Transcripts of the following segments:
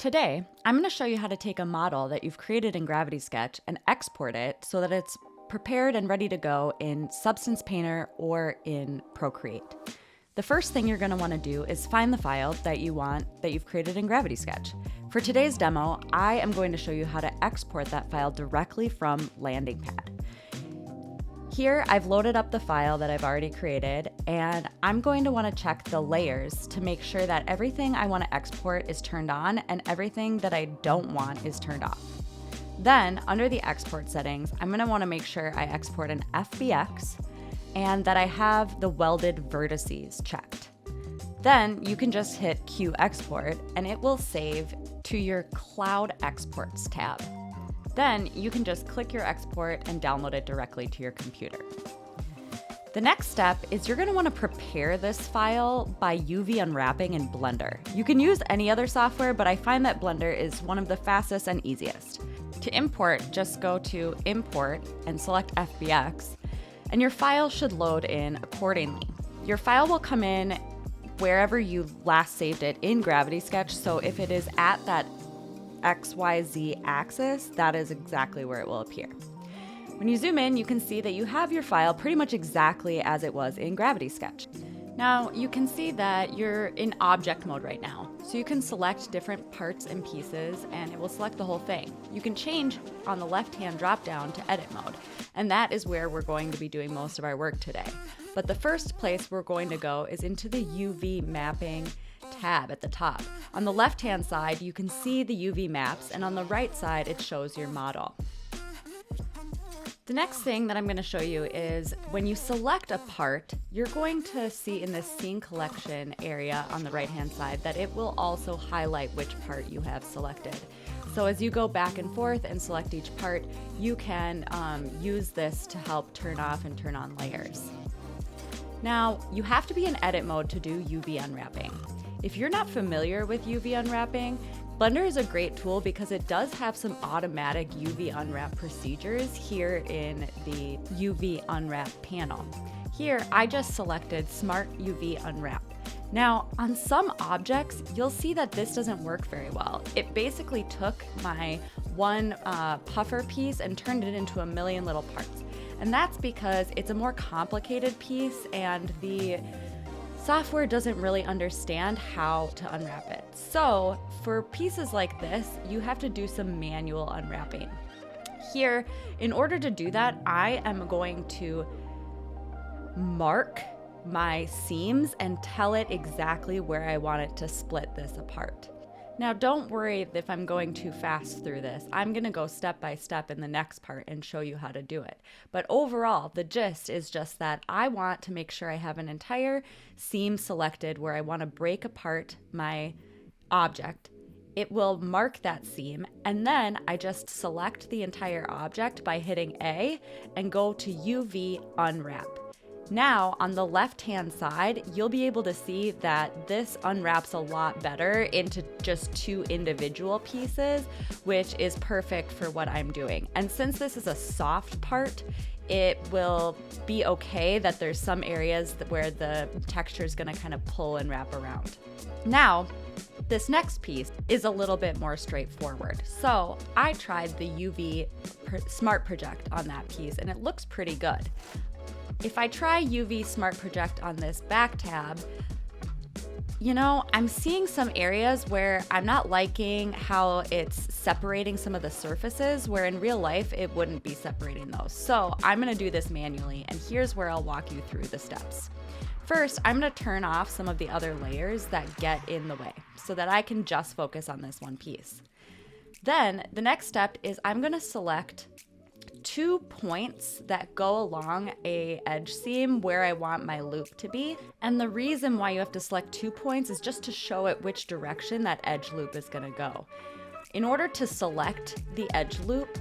Today, I'm going to show you how to take a model that you've created in Gravity Sketch and export it so that it's prepared and ready to go in Substance Painter or in Procreate. The first thing you're going to want to do is find the file that you've created in Gravity Sketch. For today's demo, I am going to show you how to export that file directly from Landing Pad. Here, I've loaded up the file that I've already created, and I'm going to want to check the layers to make sure that everything I want to export is turned on and everything that I don't want is turned off. Then, under the export settings, I'm going to want to make sure I export an FBX and that I have the welded vertices checked. Then you can just hit Q Export and it will save to your Cloud Exports tab. Then you can just click your export and download it directly to your computer. The next step is you're going to want to prepare this file by UV Unwrapping in Blender. You can use any other software, but I find that Blender is one of the fastest and easiest. To import, just go to Import and select FBX, and your file should load in accordingly. Your file will come in wherever you last saved it in Gravity Sketch, so if it is at that XYZ axis, that is exactly where it will appear. When you zoom in, you can see that you have your file pretty much exactly as it was in Gravity Sketch. Now, you can see that you're in object mode right now, so you can select different parts and pieces and it will select the whole thing. You can change on the left-hand drop-down to edit mode, and that is where we're going to be doing most of our work today. But the first place we're going to go is into the UV mapping tab at the top. On the left-hand side, you can see the UV maps, and on the right side, it shows your model. The next thing that I'm going to show you is when you select a part, you're going to see in this Scene Collection area on the right-hand side that it will also highlight which part you have selected. So as you go back and forth and select each part, you can use this to help turn off and turn on layers. Now, you have to be in edit mode to do UV unwrapping. If you're not familiar with UV unwrapping, Blender is a great tool because it does have some automatic UV unwrap procedures here in the UV Unwrap panel. Here, I just selected Smart UV Unwrap. Now, on some objects, you'll see that this doesn't work very well. It basically took my one puffer piece and turned it into a million little parts. And that's because it's a more complicated piece and the software doesn't really understand how to unwrap it. So for pieces like this, you have to do some manual unwrapping. Here, in order to do that, I am going to mark my seams and tell it exactly where I want it to split this apart. Now, don't worry if I'm going too fast through this. I'm going to go step by step in the next part and show you how to do it. But overall, the gist is just that I want to make sure I have an entire seam selected where I want to break apart my object. It will mark that seam, and then I just select the entire object by hitting A and go to UV Unwrap. Now, on the left-hand side, you'll be able to see that this unwraps a lot better into just two individual pieces, which is perfect for what I'm doing. And since this is a soft part, it will be okay that there's some areas where the texture is going to kind of pull and wrap around. Now, this next piece is a little bit more straightforward. So I tried the UV Smart Project on that piece, and it looks pretty good. If I try UV Smart Project on this back tab, I'm seeing some areas where I'm not liking how it's separating some of the surfaces, where in real life it wouldn't be separating those. So I'm going to do this manually, and here's where I'll walk you through the steps. First, I'm going to turn off some of the other layers that get in the way so that I can just focus on this one piece. Then the next step is I'm going to select 2 points that go along a edge seam where I want my loop to be. And the reason why you have to select 2 points is just to show it which direction that edge loop is going to go. In order to select the edge loop,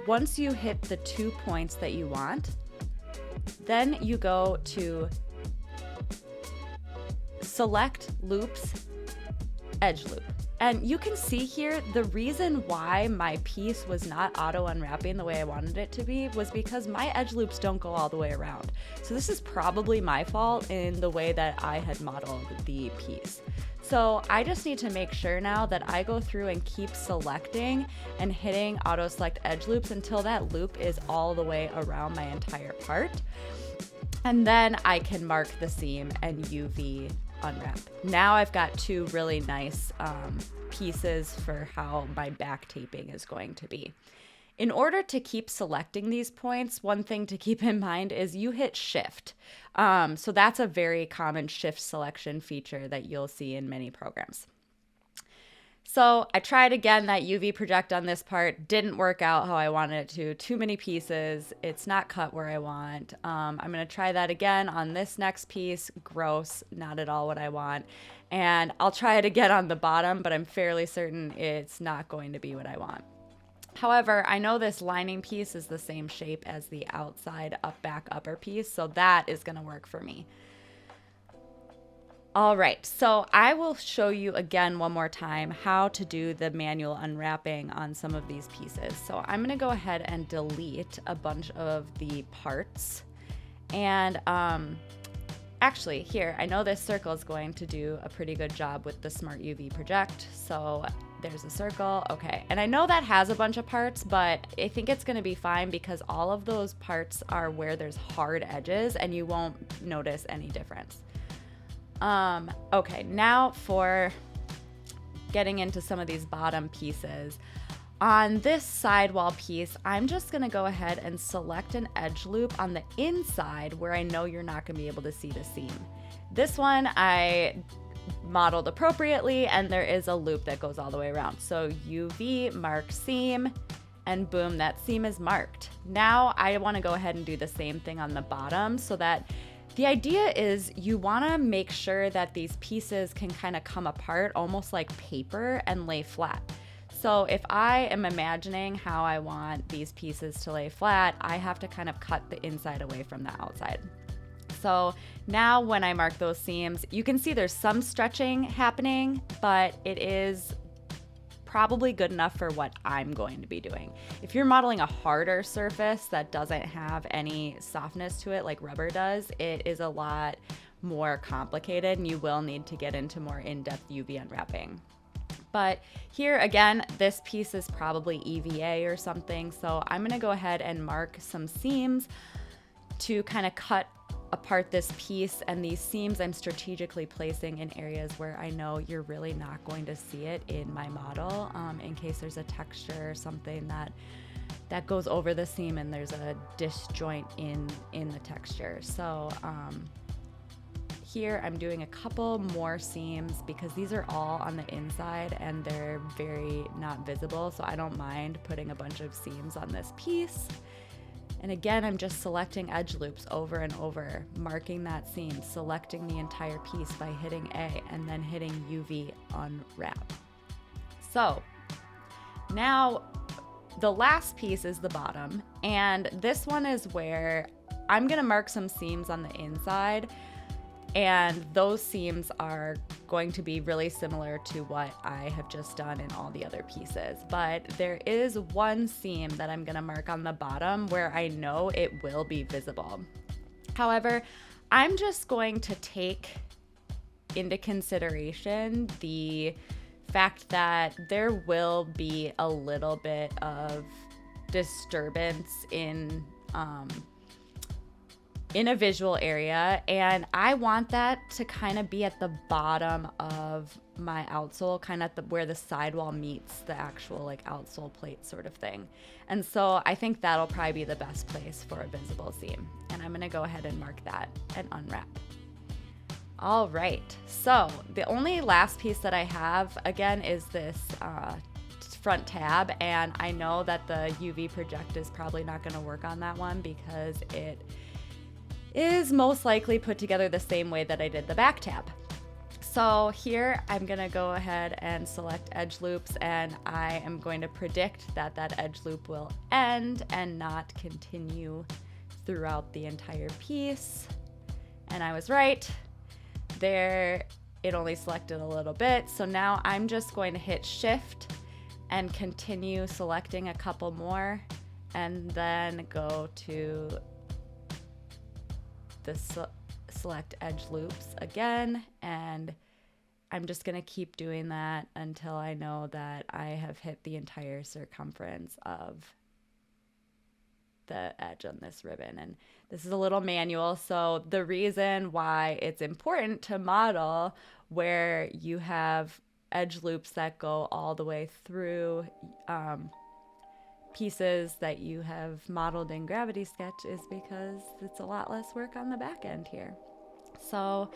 once you hit the 2 points that you want, then you go to Select Loops, Edge Loop. And you can see here, the reason why my piece was not auto unwrapping the way I wanted it to be was because my edge loops don't go all the way around. So this is probably my fault in the way that I had modeled the piece. So I just need to make sure now that I go through and keep selecting and hitting auto select edge loops until that loop is all the way around my entire part. And then I can mark the seam and UV unwrap. Now I've got two really nice pieces for how my back taping is going to be. In order to keep selecting these points, one thing to keep in mind is you hit shift. So that's a very common shift selection feature that you'll see in many programs. So I tried again that UV project on this part, didn't work out how I wanted it to. Too many pieces, it's not cut where I want. I'm gonna try that again on this next piece. Gross, not at all what I want. And I'll try it again on the bottom, but I'm fairly certain it's not going to be what I want. However, I know this lining piece is the same shape as the outside back upper piece, so that is going to work for me. All right, so I will show you again one more time how to do the manual unwrapping on some of these pieces. So I'm going to go ahead and delete a bunch of the parts. And actually, here, I know this circle is going to do a pretty good job with the Smart UV Project. So there's a circle, okay. And I know that has a bunch of parts, but I think it's gonna be fine because all of those parts are where there's hard edges and you won't notice any difference. Okay, now for getting into some of these bottom pieces. On this sidewall piece, I'm just gonna go ahead and select an edge loop on the inside where I know you're not gonna be able to see the seam. This one I modeled appropriately, and there is a loop that goes all the way around. So UV mark seam, and boom, that seam is marked. Now I want to go ahead and do the same thing on the bottom, so that the idea is you want to make sure that these pieces can kind of come apart almost like paper and lay flat. So if I am imagining how I want these pieces to lay flat, I have to kind of cut the inside away from the outside. So now when I mark those seams, you can see there's some stretching happening, but it is probably good enough for what I'm going to be doing. If you're modeling a harder surface that doesn't have any softness to it like rubber does, it is a lot more complicated and you will need to get into more in-depth UV unwrapping. But here again, this piece is probably EVA or something, so I'm gonna go ahead and mark some seams to kind of cut apart this piece, and these seams I'm strategically placing in areas where I know you're really not going to see it in my model, in case there's a texture or something that goes over the seam and there's a disjoint in the texture. So here I'm doing a couple more seams because these are all on the inside and they're very not visible, so I don't mind putting a bunch of seams on this piece. And again, I'm just selecting edge loops over and over, marking that seam, selecting the entire piece by hitting A and then hitting UV unwrap. So now the last piece is the bottom, and this one is where I'm gonna mark some seams on the inside, and those seams are going to be really similar to what I have just done in all the other pieces. But there is one seam that I'm gonna mark on the bottom where I know it will be visible. However, I'm just going to take into consideration the fact that there will be a little bit of disturbance in a visual area, and I want that to kind of be at the bottom of my outsole, kind of where the sidewall meets the actual like outsole plate sort of thing. And so I think that'll probably be the best place for a visible seam. And I'm gonna go ahead and mark that and unwrap. All right, so the only last piece that I have, again, is this front tab, and I know that the UV project is probably not gonna work on that one because it is most likely put together the same way that I did the back tab. So here I'm gonna go ahead and select edge loops, and I am going to predict that that edge loop will end and not continue throughout the entire piece. And I was right. There, it only selected a little bit. So now I'm just going to hit shift and continue selecting a couple more, and then go to the select edge loops again, and I'm just going to keep doing that until I know that I have hit the entire circumference of the edge on this ribbon. And this is a little manual, so the reason why it's important to model where you have edge loops that go all the way through pieces that you have modeled in Gravity Sketch is because it's a lot less work on the back end here. So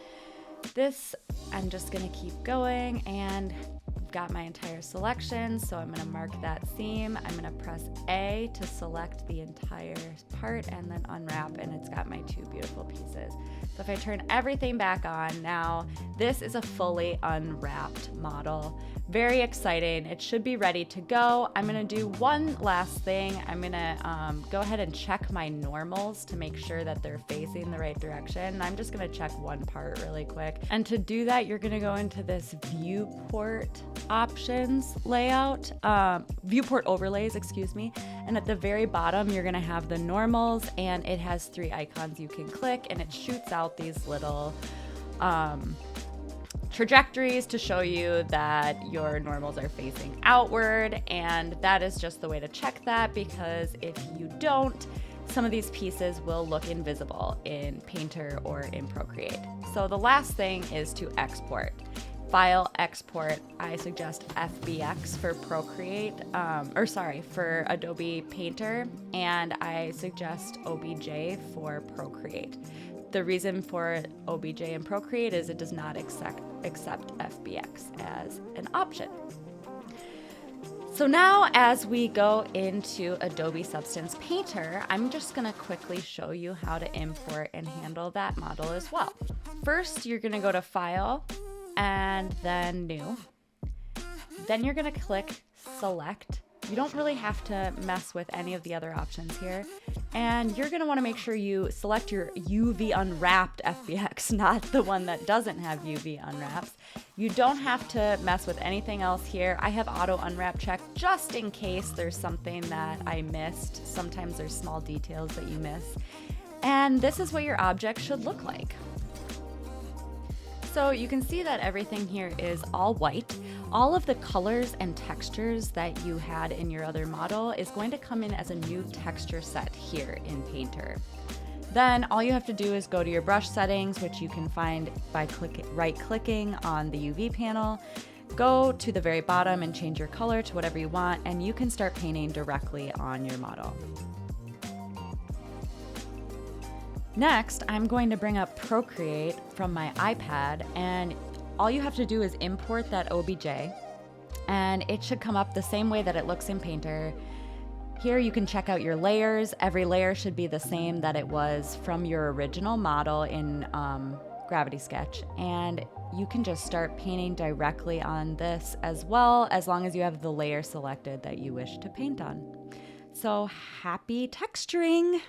this, I'm just going to keep going, and I've got my entire selection, so I'm going to mark that seam. I'm going to press A to select the entire part and then unwrap, and it's got my two beautiful pieces. So if I turn everything back on now, this is a fully unwrapped model. Very exciting. It should be ready to go. I'm going to do one last thing. I'm going to go ahead and check my normals to make sure that they're facing the right direction. I'm just going to check one part really quick. And to do that, you're going to go into this viewport options layout, viewport overlays, excuse me. And at the very bottom, you're going to have the normals, and it has 3 icons you can click, and it shoots out these little trajectories to show you that your normals are facing outward, and that is just the way to check that, because if you don't, some of these pieces will look invisible in Painter or in Procreate. So the last thing is to export. File, export. I suggest FBX for Procreate, for Adobe Painter, and I suggest OBJ for Procreate. The reason for OBJ and Procreate is it does not accept FBX as an option. So now as we go into Adobe Substance Painter, I'm just going to quickly show you how to import and handle that model as well. First, you're going to go to File and then New. Then you're going to click Select. You don't really have to mess with any of the other options here. And you're going to want to make sure you select your UV Unwrapped FBX, not the one that doesn't have UV Unwraps. You don't have to mess with anything else here. I have Auto Unwrap checked just in case there's something that I missed. Sometimes there's small details that you miss. And this is what your object should look like. So you can see that everything here is all white. All of the colors and textures that you had in your other model is going to come in as a new texture set here in Painter. Then all you have to do is go to your brush settings, which you can find by right-clicking on the UV panel. Go to the very bottom and change your color to whatever you want, and you can start painting directly on your model. Next, I'm going to bring up Procreate from my iPad, and all you have to do is import that OBJ, and it should come up the same way that it looks in Painter. Here you can check out your layers. Every layer should be the same that it was from your original model in Gravity Sketch, and you can just start painting directly on this as well, as long as you have the layer selected that you wish to paint on. So happy texturing!